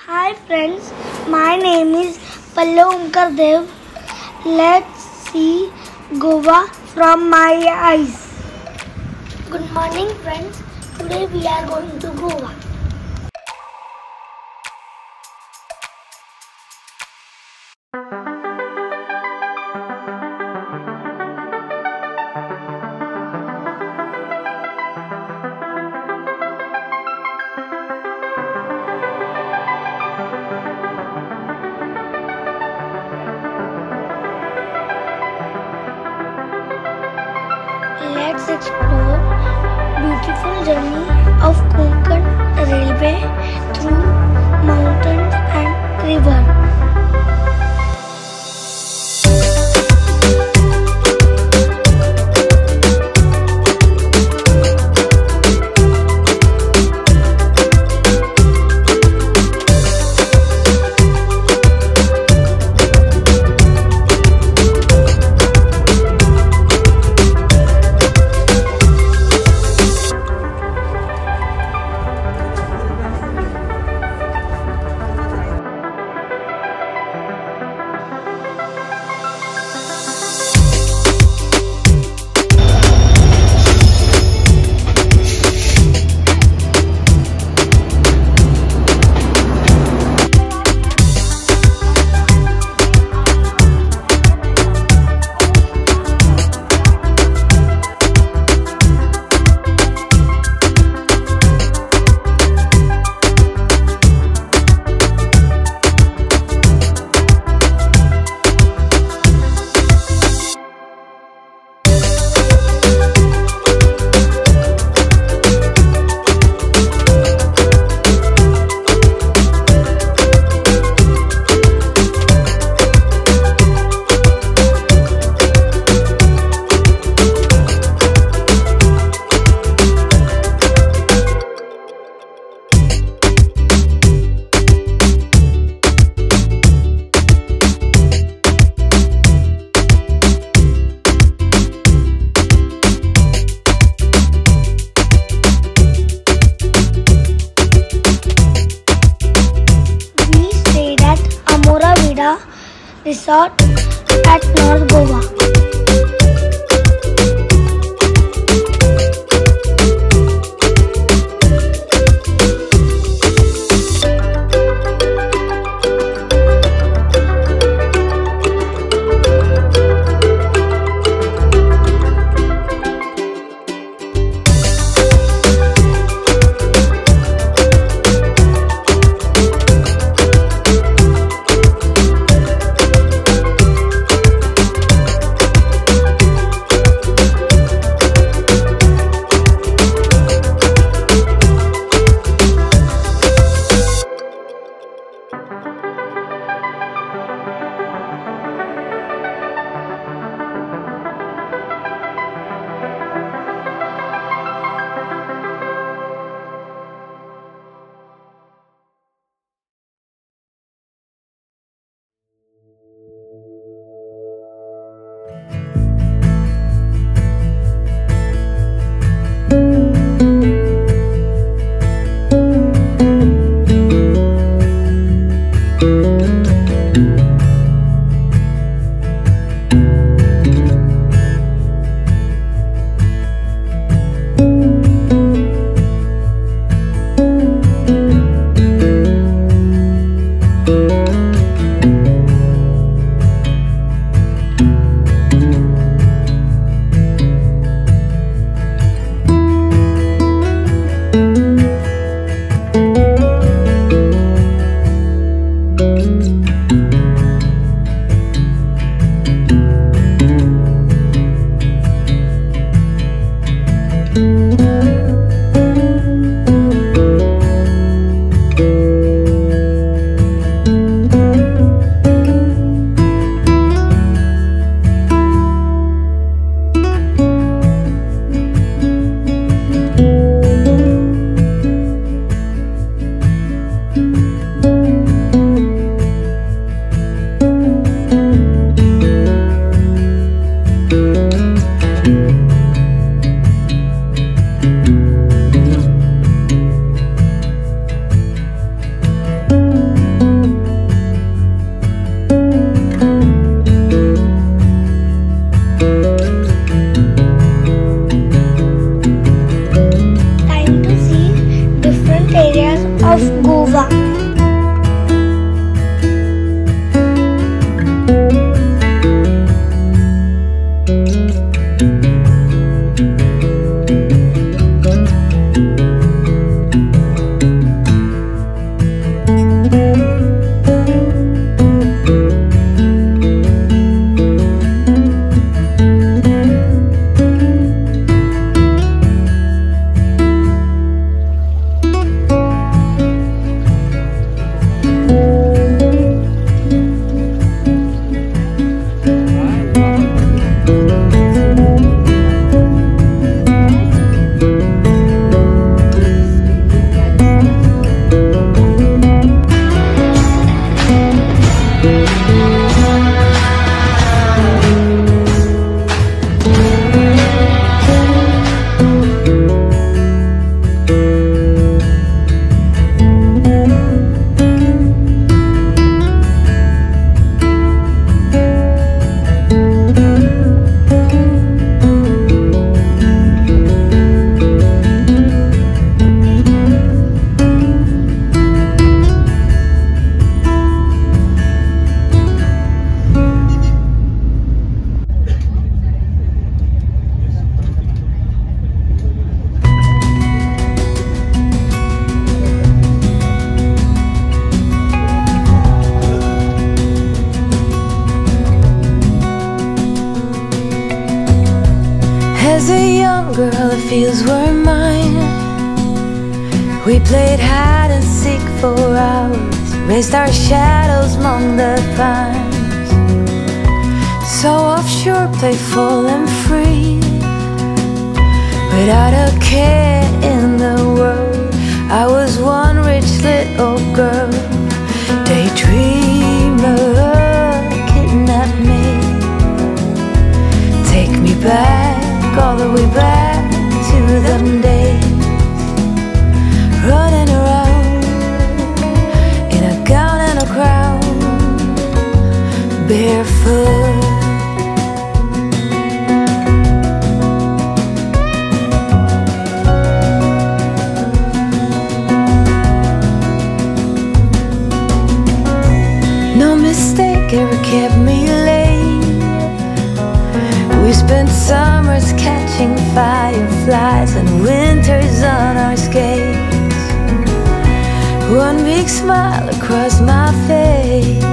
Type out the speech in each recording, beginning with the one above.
Hi friends, my name is pallavdev. Let's see Goa from my eyes. Good morning friends, today we are going to Goa. Let's explore beautiful journey of Konkan railway through mountains and river. Amoravida Resort at North Goa. fields were mine. We played hide and seek for hours, raised our shadows among the pines. So offshore, playful and free, without a care in the world. I was one rich little girl, daydreamer, kidnap me. Take me back, all the way back to them days, running around in a gown and a crown, barefoot. No mistake ever kept me late. We spent summers catching fireflies and winters on our skates. One big smile across my face.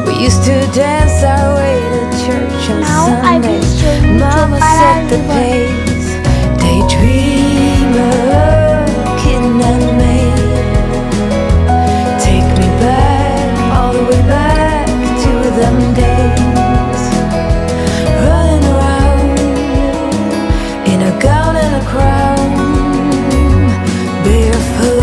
We used to dance our way to church on Sunday. Mama set the pace. Daydreamer, kidnap me. Take me back, all the way back to them days, running around in a gown and a crown, barefoot.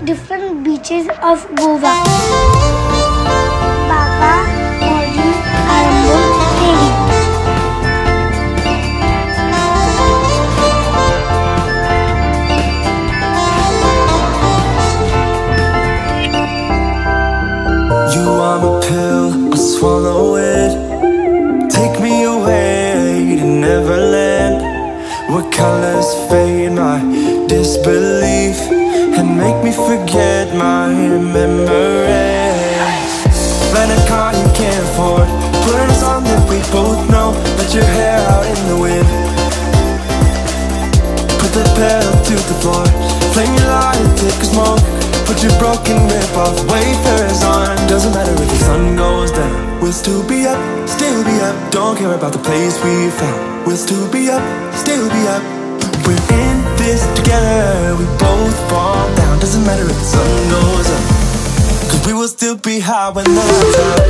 Different beaches of Goa. Baba, Konjan, Arambol, Teri. You are my pill, I swallow it. Take me away to Neverland, where colors fade my disbelief and make me forget my memories. Rent a car you can't afford, put on a song that we both know. Let your hair out in the wind, put the pedal to the floor. Flame your light, take a smoke. Put your broken rip-off wafers on. Doesn't matter if the sun goes down, we'll still be up, still be up. Don't care about the place we found, we'll still be up, still be up. We're in this together, we both fall down. Doesn't matter if the sun goes up, 'cause we will still be high when the lights out.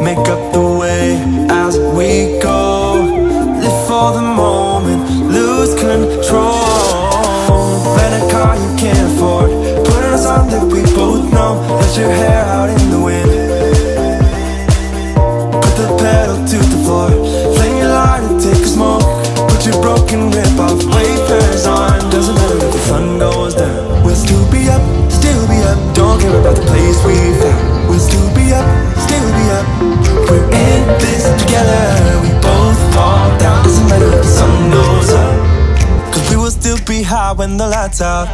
Make up the way as we go. Live for the moment, lose control. Rent a car you can't afford, put on a song that we both know. Let your hair out in the wind, put the pedal to the floor. goes down, we'll still be up, don't care about the place we found. We'll still be up, we're in this together. We both fall down, doesn't matter if the sun goes up, 'cause we will still be high when the lights out.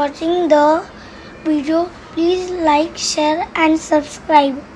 watching the video. Please like, share and subscribe.